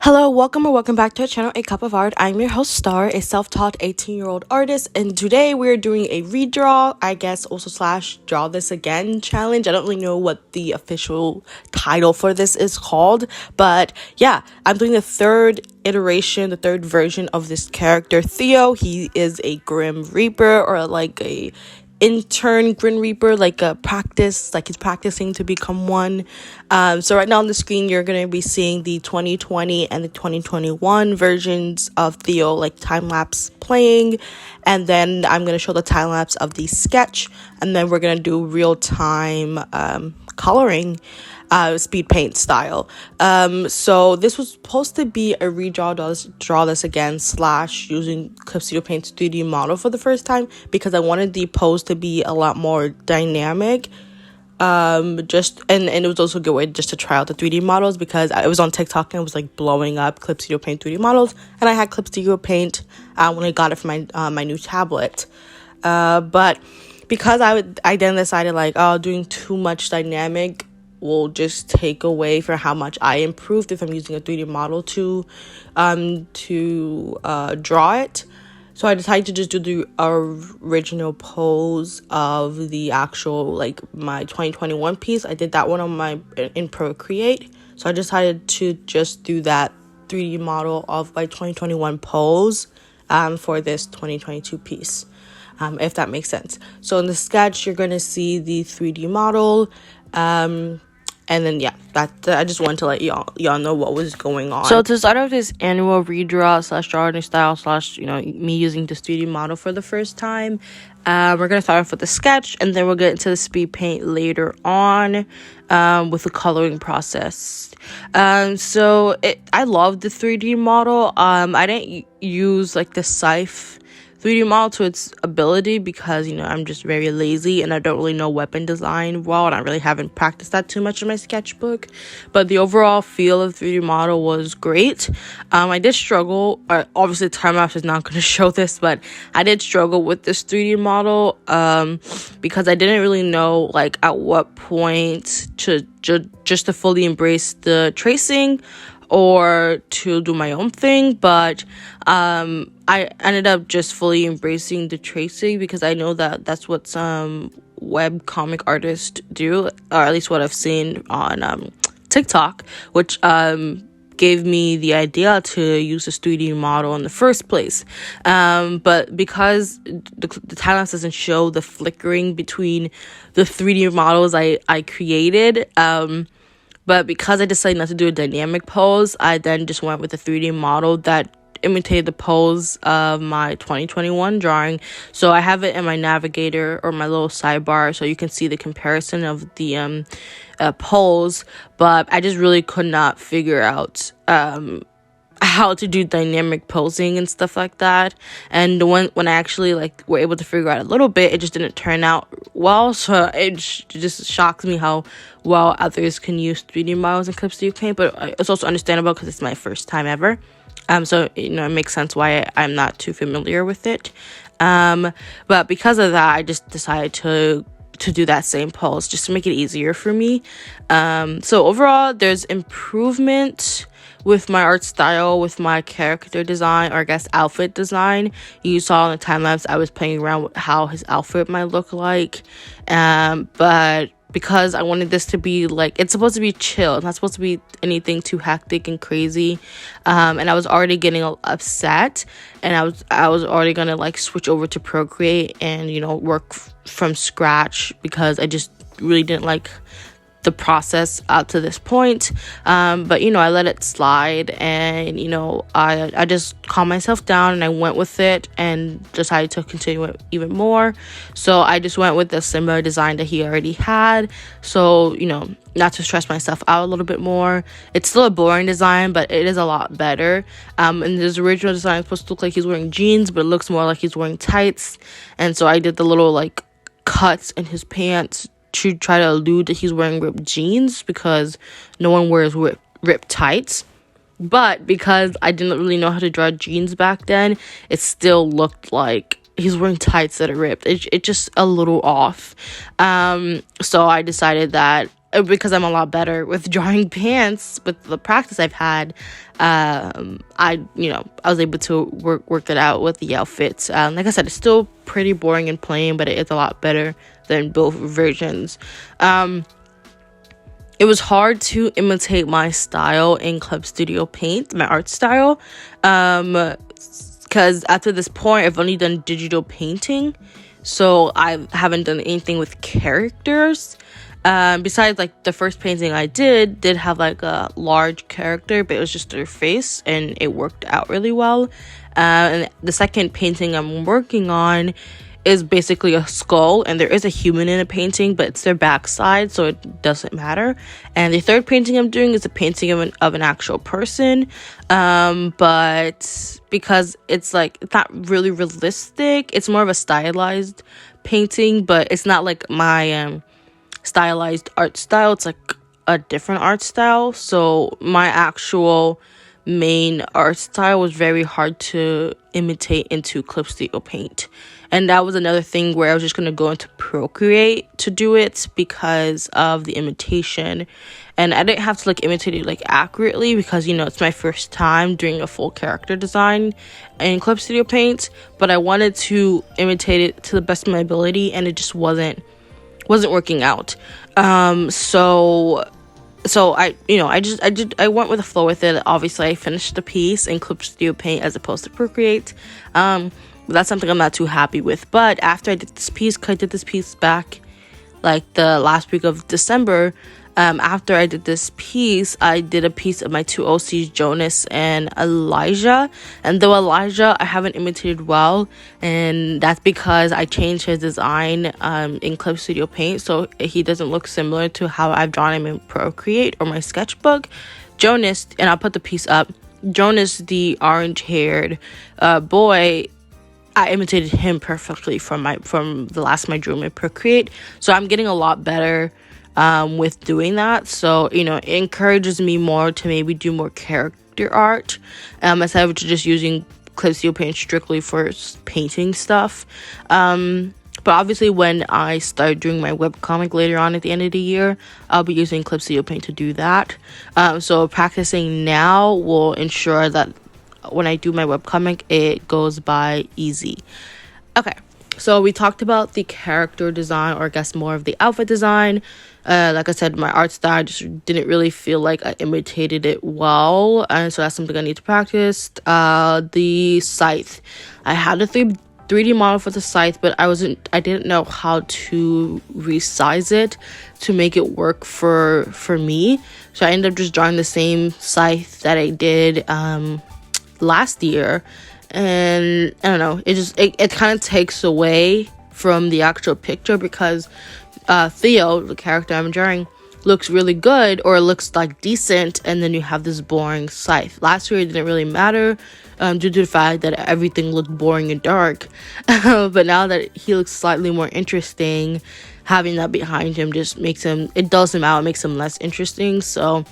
Hello, welcome or welcome back to our channel, A Cup of Art. I'm your host, Star, a self-taught 18-year-old artist, and today we're doing a redraw, I guess also slash draw this again challenge. I don't really know what the official title for this is called, but yeah, I'm doing the third iteration, the third version of this character, Theo. He is a Grim Reaper, or like a intern Grim Reaper, like a practice, like he's practicing to become one. So right now on the screen you're going to be seeing the 2020 and the 2021 versions of Theo, like time-lapse playing, and then I'm going to show the time-lapse of the sketch, and then we're going to do real-time coloring, speed paint style. So this was supposed to be a redraw, draw this again slash using Clip Studio Paint's 3D model for the first time, because I wanted the pose to be a lot more dynamic. And it was also a good way just to try out the 3D models, because it was on TikTok and it was like blowing up Clip Studio Paint 3D models, and I had Clip Studio Paint when I got it for my new tablet. But because I then decided like, doing too much dynamic will just take away for how much I improved if I'm using a 3D model to draw it. So I decided to just do the original pose of the actual, like, my 2021 piece. I did that one in Procreate. So I decided to just do that 3D model of my 2021 pose for this 2022 piece, if that makes sense. So in the sketch, you're going to see the 3D model. And then, yeah, I just wanted to let y'all know what was going on. So to start off this annual redraw slash drawing style slash, me using this 3D model for the first time, we're going to start off with the sketch, and then we'll get into the speed paint later on with the coloring process. So I love the 3D model. I didn't use like the scythe 3D model to its ability because, I'm just very lazy and I don't really know weapon design well, and I really haven't practiced that too much in my sketchbook. But the overall feel of 3D model was great. I did struggle. Obviously, time-lapse is not going to show this, but I did struggle with this 3D model because I didn't really know, like, at what point to just to fully embrace the tracing or to do my own thing. But I ended up just fully embracing the tracing because I know that that's what some web comic artists do, or at least what I've seen on TikTok, which gave me the idea to use this 3D model in the first place. But because the time-lapse doesn't show the flickering between the 3D models I created, but because I decided not to do a dynamic pose, I then just went with a 3D model that imitated the pose of my 2021 drawing. So I have it in my navigator or my little sidebar so you can see the comparison of the pose, but I just really could not figure out how to do dynamic posing and stuff like that. And when I actually were able to figure out a little bit, it just didn't turn out well. So it just shocks me how well others can use 3D models in Clip Studio Paint, but it's also understandable because it's my first time ever. So it makes sense why I'm not too familiar with it. But because of that, I just decided to do that same pose just to make it easier for me. So overall, there's improvement with my art style, with my character design, or I guess outfit design. You saw in the time-lapse I was playing around with how his outfit might look like. But because I wanted this to be it's supposed to be chill. It's not supposed to be anything too hectic and crazy. And I was already getting upset, and I was already gonna switch over to Procreate and work from scratch because I just really didn't like the process up to this point. But I let it slide, and I just calmed myself down and I went with it and decided to continue it even more. So I just went with the similar design that he already had, so not to stress myself out a little bit more. It's still a boring design, but it is a lot better. And his original design is supposed to look like he's wearing jeans, but it looks more like he's wearing tights. And so I did the little cuts in his pants to try to allude that he's wearing ripped jeans, because no one wears ripped tights. But because I didn't really know how to draw jeans back then, it still looked like he's wearing tights that are ripped. It just a little off. So I decided that because I'm a lot better with drawing pants with the practice I've had. I was able to work it out with the outfits. Like I said, it's still pretty boring and plain, but it's a lot better than both versions. It was hard to imitate my style in Club Studio Paint, my art style, because after this point, I've only done digital painting, so I haven't done anything with characters. Besides, like, the first painting I did have like a large character, but it was just their face, and it worked out really well. And the second painting I'm working on is basically a skull, and there is a human in a painting, but it's their backside, so it doesn't matter. And the third painting I'm doing is a painting of an actual person, but because it's like, it's not really realistic, it's more of a stylized painting, but it's not like my stylized art style. It's like a different art style, so my actual main art style was very hard to imitate into Clip Studio Paint. And that was another thing where I was just going to go into Procreate to do it because of the imitation. And I didn't have to like imitate it like accurately because, it's my first time doing a full character design in Clip Studio Paint, but I wanted to imitate it to the best of my ability, and it just wasn't working out. So I went with the flow with it. Obviously, I finished the piece in Clip Studio Paint as opposed to Procreate. But that's something I'm not too happy with. But after I did this piece, 'cause I did this piece back like the last week of December, after I did this piece, I did a piece of my two OCs, Jonas and Elijah. And though Elijah I haven't imitated well, and that's because I changed his design in Clip Studio Paint, so he doesn't look similar to how I've drawn him in Procreate or my sketchbook. Jonas, and I'll put the piece up, Jonas, the orange-haired boy, I imitated him perfectly from the last I drew in Procreate. So I'm getting a lot better with doing that. So, it encourages me more to maybe do more character art instead of just using Clip Studio Paint strictly for painting stuff. But obviously when I start doing my webcomic later on at the end of the year, I'll be using Clip Studio Paint to do that. So practicing now will ensure that when I do my webcomic, it goes by easy. Okay, so we talked about the character design, or I guess more of the outfit design. Like I said, my art style just didn't really feel like I imitated it well, and so that's something I need to practice. The scythe, I had a 3D model for the scythe, but I didn't know how to resize it to make it work for me. So I ended up just drawing the same scythe that I did last year, and I don't know, it kind of takes away from the actual picture because Theo, the character I'm drawing, looks really good, or looks like decent, and then you have this boring scythe. Last year it didn't really matter due to the fact that everything looked boring and dark, but now that he looks slightly more interesting, having that behind him just makes him less interesting. So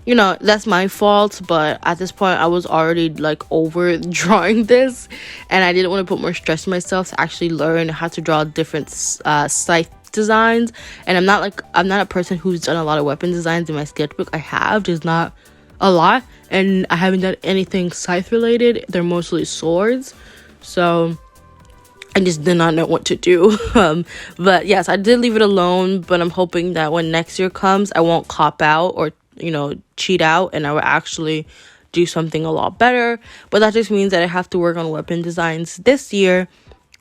that's my fault, but at this point I was already like over drawing this, and I didn't want to put more stress on myself to actually learn how to draw different scythe designs. And I'm not a person who's done a lot of weapon designs in my sketchbook. I have, just not a lot, and I haven't done anything scythe related. They're mostly swords, so I just did not know what to do. But yes, I did leave it alone, but I'm hoping that when next year comes, I won't cop out or cheat out, and I will actually do something a lot better. But that just means that I have to work on weapon designs this year,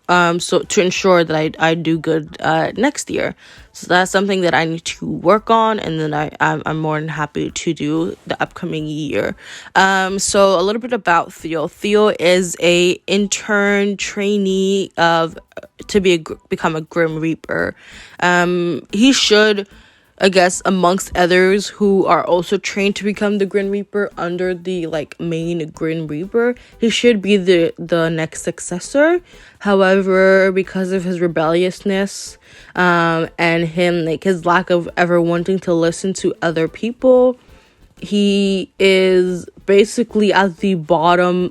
so to ensure that I do good next year. So that's something that I need to work on, and then I'm more than happy to do the upcoming year. So a little bit about Theo. Theo is a intern trainee become a Grim Reaper. He should, I guess, amongst others who are also trained to become the Grim Reaper under the main Grim Reaper, he should be the next successor. However, because of his rebelliousness and him his lack of ever wanting to listen to other people, he is basically at the bottom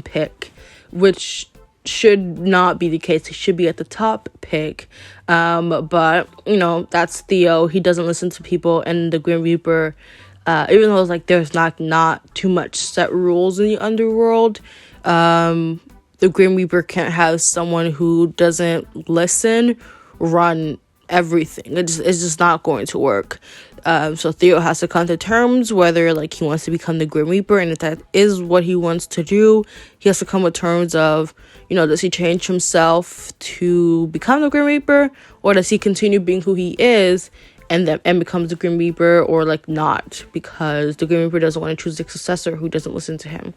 pick, which should not be the case. He should be at the top pick. But you know, that's Theo. He doesn't listen to people, and the Grim Reaper, even though it's like there's not too much set rules in the underworld, the Grim Reaper can't have someone who doesn't listen run everything. It's just not going to work. So Theo has to come to terms whether like he wants to become the Grim Reaper, and if that is what he wants to do, he has to come with terms of, you know, does he change himself to become the Grim Reaper, or does he continue being who he is and becomes the Grim Reaper, or like not, because the Grim Reaper doesn't want to choose a successor who doesn't listen to him.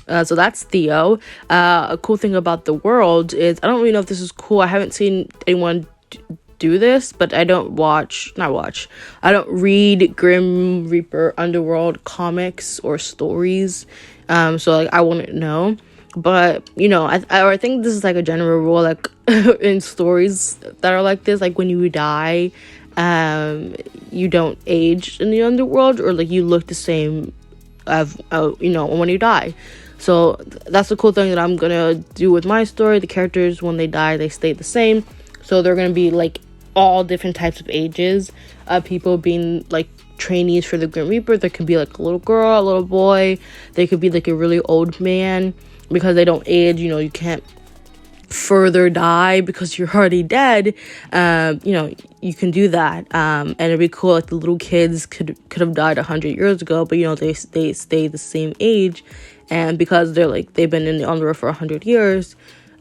So that's Theo. A cool thing about the world is, I don't really know if this is cool. I haven't seen anyone do this, but I don't read Grim Reaper Underworld comics or stories, so like I wouldn't know. But you know, I think this is like a general rule, like in stories that are like this, like when you die, you don't age in the underworld, or like you look the same of you know, when you die. So that's the cool thing that I'm gonna do with my story. The characters, when they die, they stay the same. So they're gonna be like all different types of ages, people being like trainees for the Grim Reaper. There could be like a little girl, a little boy. They could be like a really old man, because they don't age. You know, you can't further die because you're already dead. You know, you can do that, and it'd be cool. Like the little kids could have died 100 years ago, but you know, they stay the same age, and because they've been in the underworld for 100 years,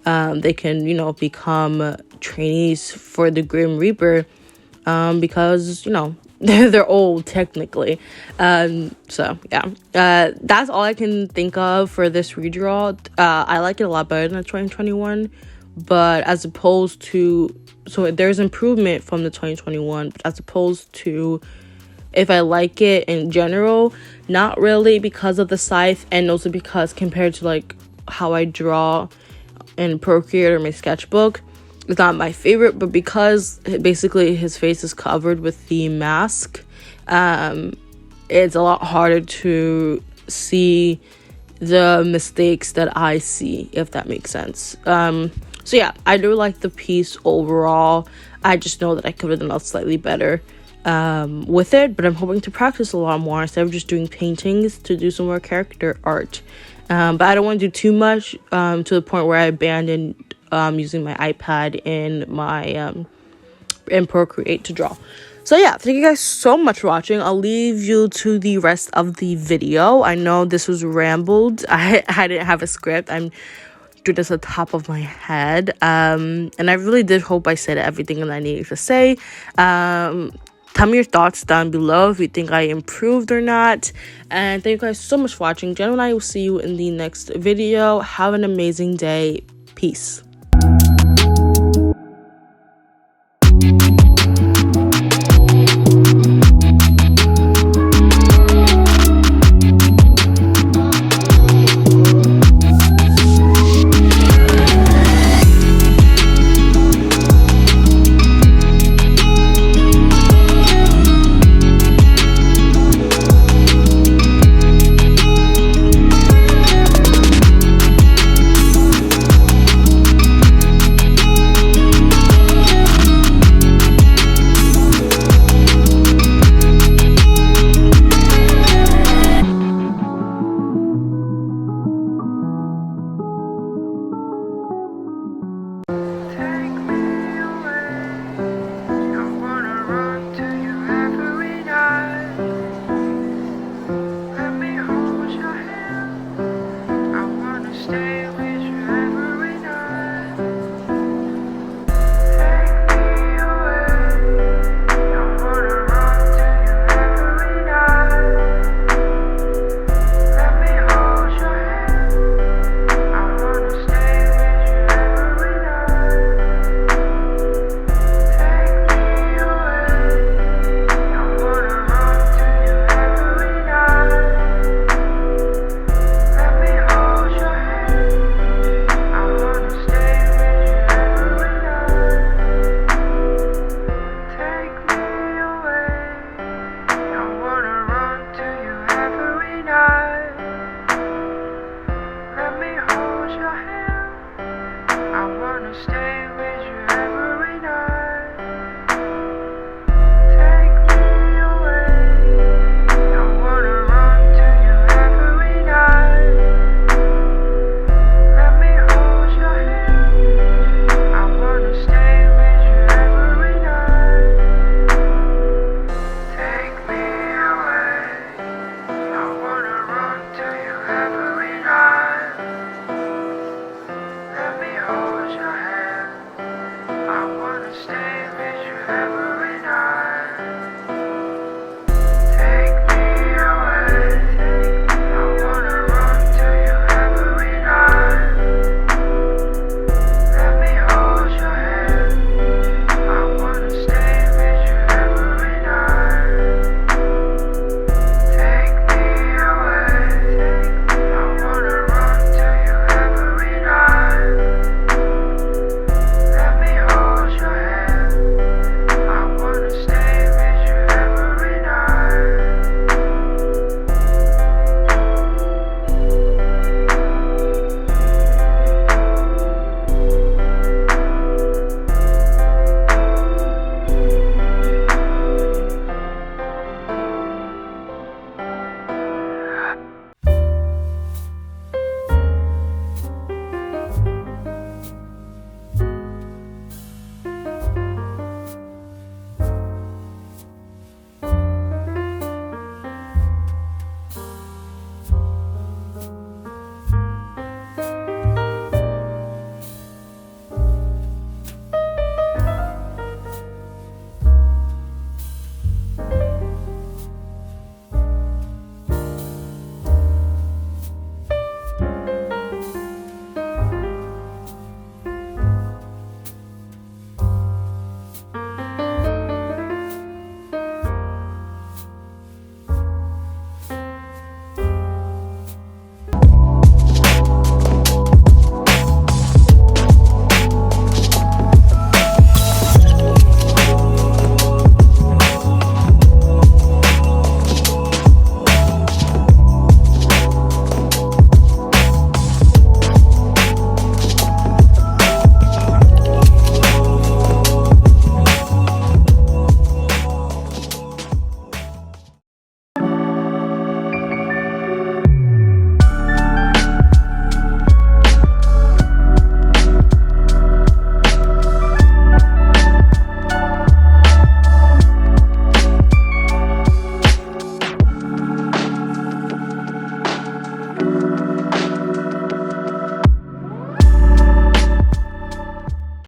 they can, you know, become trainees for the Grim Reaper, because, you know, they're old technically. So yeah, that's all I can think of for this redraw. I like it a lot better than the 2021, but as opposed to, so there's improvement from the 2021, but as opposed to if I like it in general, not really, because of the scythe, and also because compared to like how I draw in Procreate or my sketchbook, it's not my favorite. But because basically his face is covered with the mask, it's a lot harder to see the mistakes that I see, if that makes sense. So yeah, I do like the piece overall. I just know that I could have done a slightly better with it, but I'm hoping to practice a lot more instead of just doing paintings, to do some more character art. But I don't want to do too much to the point where I abandoned using my iPad in my in Procreate to draw. So yeah, thank you guys so much for watching. I'll leave you to the rest of the video. I know this was rambled. I didn't have a script. I'm doing this at the top of my head. And I really did hope I said everything that I needed to say. Tell me your thoughts down below if you think I improved or not. And thank you guys so much for watching. Jen and I will see you in the next video. Have an amazing day. Peace.